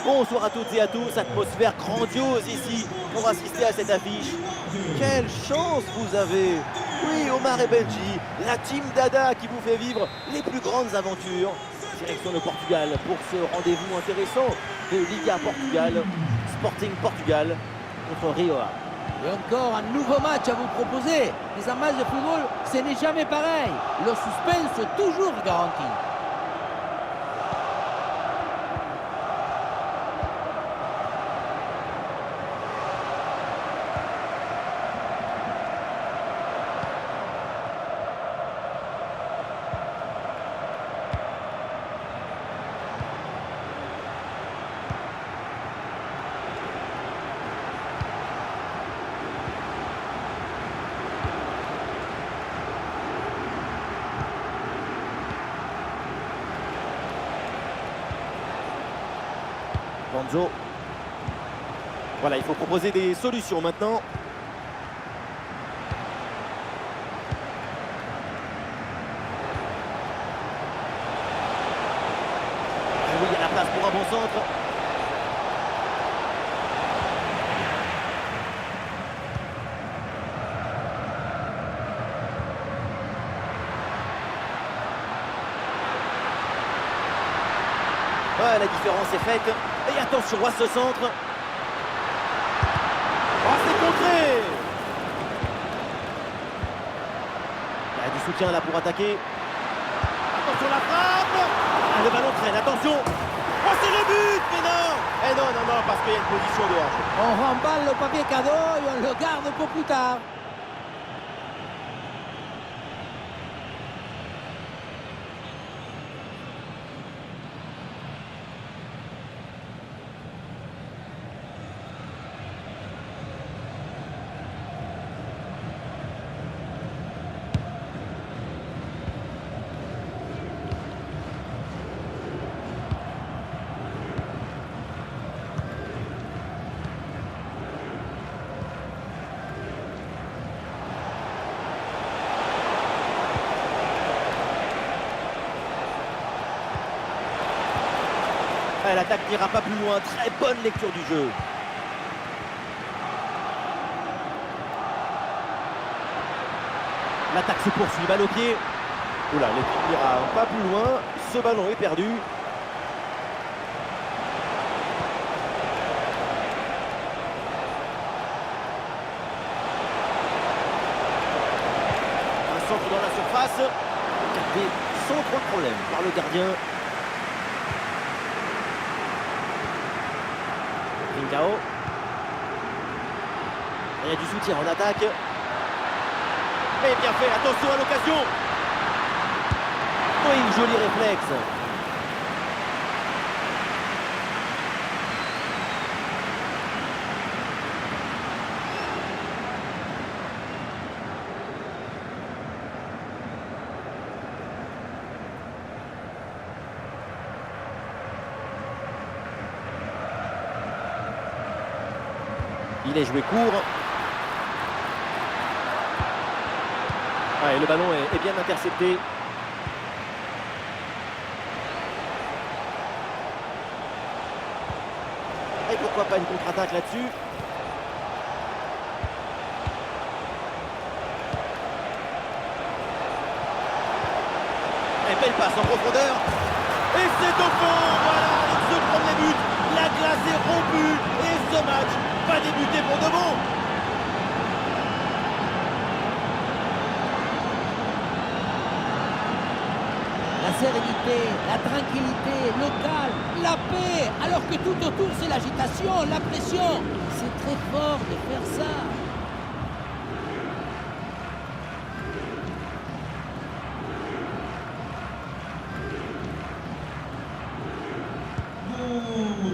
Bonsoir à toutes et à tous, atmosphère grandiose ici pour assister à cette affiche. Quelle chance vous avez! Oui, Omar et Benji, la team Dada qui vous fait vivre les plus grandes aventures. Direction le Portugal pour ce rendez-vous intéressant de Liga Portugal, Sporting Portugal contre Rio Ave. Et encore un nouveau match à vous proposer. Mais un match de football, ce n'est jamais pareil. Le suspense est toujours garanti. Banzo. Voilà, il faut proposer des solutions maintenant. Et oui, il y a la place pour un bon centre. Ouais, la différence est faite. Et attention à ce centre. Oh, c'est contré. Il y a du soutien là pour attaquer. Attention la frappe. Ah, le ballon traîne, attention. Oh, c'est le but. Mais non. Eh non, non, non, parce qu'il y a une position dehors. On remballe le papier cadeau et on le garde pour plus tard. L'attaque n'ira pas plus loin, très bonne lecture du jeu. L'attaque se poursuit, balle au pied. Oula, l'équipe n'ira pas plus loin, ce ballon est perdu. Un centre dans la surface, capté sans trop de problème par le gardien. Trincao. Il y a du soutien en attaque. Et bien fait, attention à l'occasion. Oui, joli réflexe. Il est joué court. Ah, et le ballon est bien intercepté. Et pourquoi pas une contre-attaque là-dessus. Et belle passe en profondeur. Et c'est au fond. Voilà, avec ce premier but, la glace est rompue. Et ce match va débuter pour de bon. La sérénité, la tranquillité, le calme, la paix, alors que tout autour c'est l'agitation, la pression. C'est très fort de faire ça.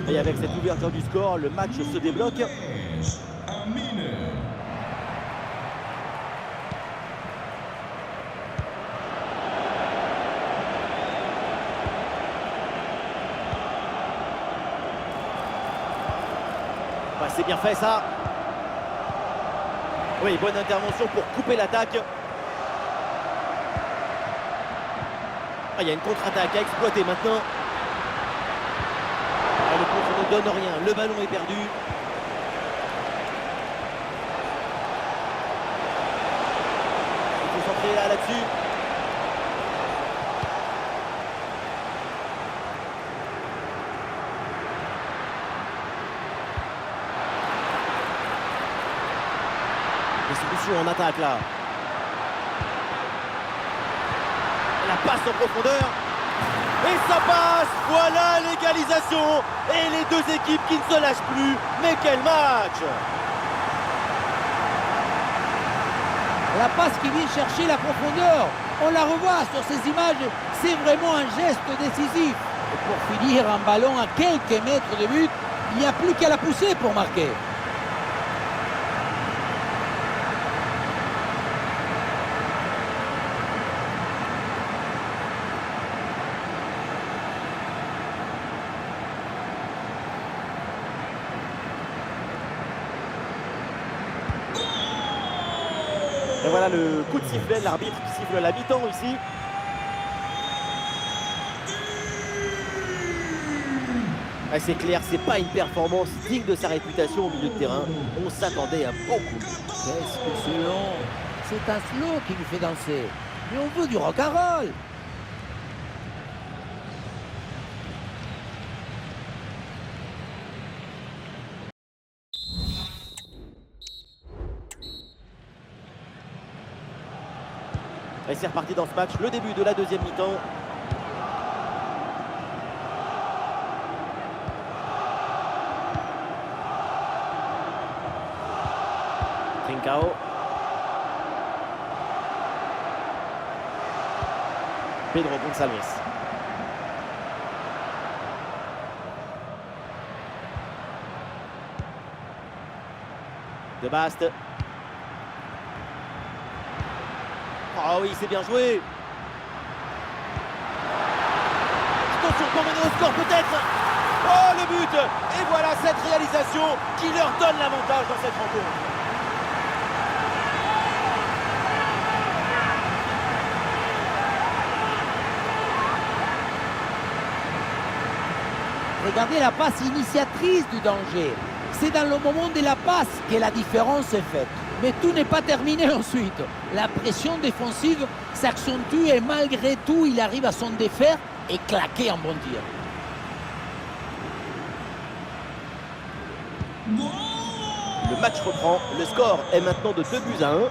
Et avec cette ouverture du score, le match se débloque. Ouais, c'est bien fait ça. Oui, bonne intervention pour couper l'attaque. Ah, il y a une contre-attaque à exploiter maintenant. Ah, le contre donne rien, le ballon est perdu. Il faut s'entrer là-dessus. Solution en attaque là. La passe en profondeur. Et ça passe. Voilà l'égalisation. Et les deux équipes qui ne se lâchent plus. Mais quel match! La passe qui vient chercher la profondeur. On la revoit sur ces images. C'est vraiment un geste décisif. Et pour finir, un ballon à quelques mètres de but, il n'y a plus qu'à la pousser pour marquer. Et voilà le coup de sifflet, l'arbitre qui siffle la mi-temps ici. C'est clair, c'est pas une performance digne de sa réputation au milieu de terrain. On s'attendait à beaucoup. Qu'est-ce que c'est long! C'est un slow qui nous fait danser. Mais on veut du rock'n'roll! Et c'est reparti dans ce match, le début de la deuxième mi-temps. Trincao. Pedro Gonçalves. De Bast. Ah oui, c'est bien joué. Attention pour mener au score peut-être. Oh le but. Et voilà cette réalisation qui leur donne l'avantage dans cette rencontre. Regardez la passe initiatrice du danger. C'est dans le moment de la passe que la différence est faite. Mais tout n'est pas terminé ensuite. La pression défensive s'accentue et malgré tout, il arrive à s'en défaire et claquer un bon tir. Le match reprend. Le score est maintenant de 2-1.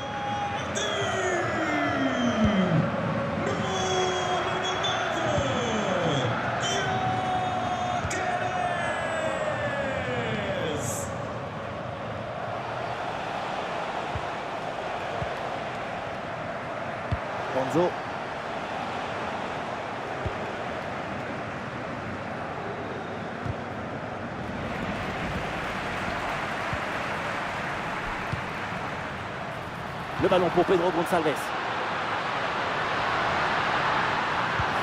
Bonzo. Le ballon pour Pedro Gonçalves. Il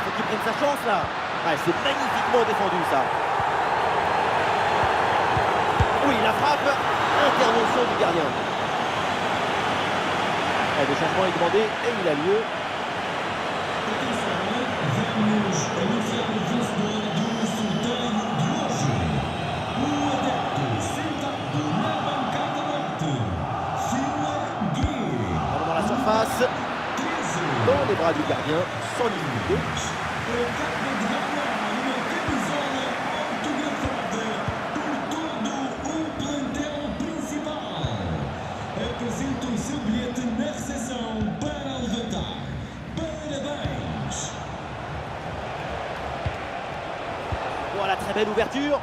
faut qu'il prenne sa chance là. Ouais, c'est magnifiquement défendu ça. Oui, la frappe. Intervention du gardien. Le changement est demandé et il a lieu. Dans la surface, dans les bras du gardien, sans difficulté. Voilà, très belle ouverture.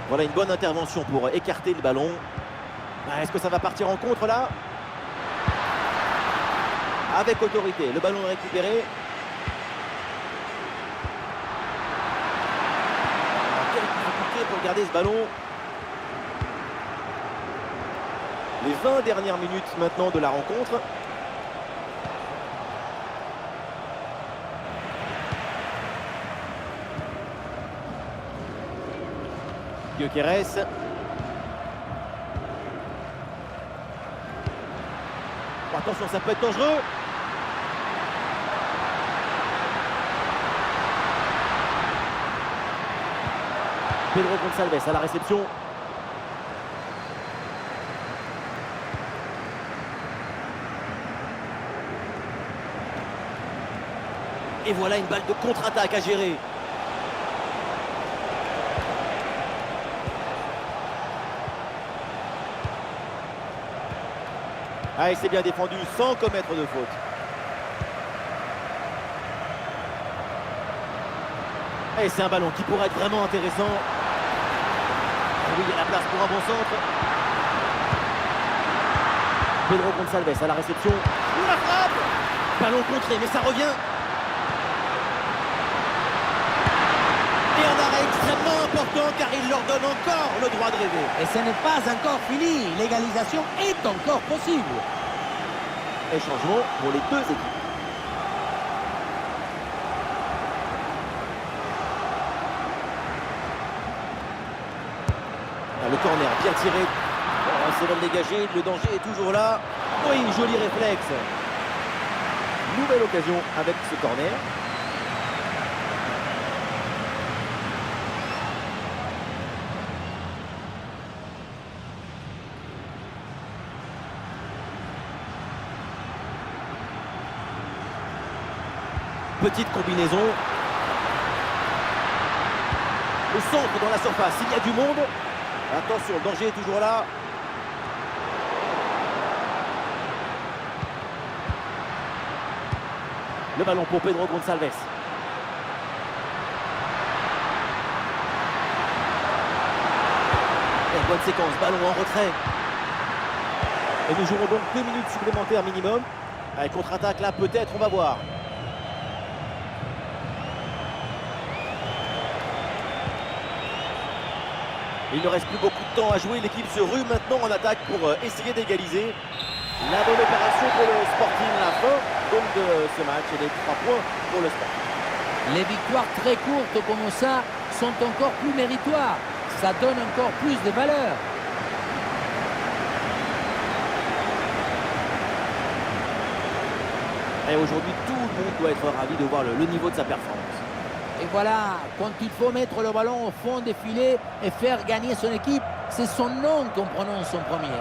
Voilà une bonne intervention pour écarter le ballon. Est-ce que ça va partir en contre là? Avec autorité, le ballon est récupéré. Quelle difficulté pour garder ce ballon. Les 20 dernières minutes maintenant de la rencontre. Gyökeres. Attention, ça peut être dangereux. Pedro Gonçalves à la réception. Et voilà une balle de contre-attaque à gérer. Ah, et c'est bien défendu sans commettre de faute. Et c'est un ballon qui pourrait être vraiment intéressant. Oui, il y a la place pour un bon centre. Pedro Gonçalves à la réception. La frappe! Ballon contré, mais ça revient. Et un arrêt extrêmement important car il leur donne encore le droit de rêver. Et ce n'est pas encore fini. L'égalisation est encore possible. Et changement pour les deux équipes. Le corner bien tiré. Oh, c'est mal dégagé. Le danger est toujours là. Oui, joli réflexe. Nouvelle occasion avec ce corner. Petite combinaison. Le centre dans la surface. Il y a du monde. Attention, le danger est toujours là. Le ballon pour Pedro Gonçalves. Et bonne séquence, ballon en retrait. Et nous jouerons donc 2 minutes supplémentaires minimum. Allez, contre-attaque là, peut-être, on va voir. Il ne reste plus beaucoup de temps à jouer. L'équipe se rue maintenant en attaque pour essayer d'égaliser. La bonne opération pour le Sporting. La fin donc de ce match et les 3 points pour le Sporting. Les victoires très courtes comme ça sont encore plus méritoires. Ça donne encore plus de valeur. Et aujourd'hui, tout le monde doit être ravi de voir le niveau de sa performance. Et voilà, quand il faut mettre le ballon au fond des filets et faire gagner son équipe, c'est son nom qu'on prononce en premier.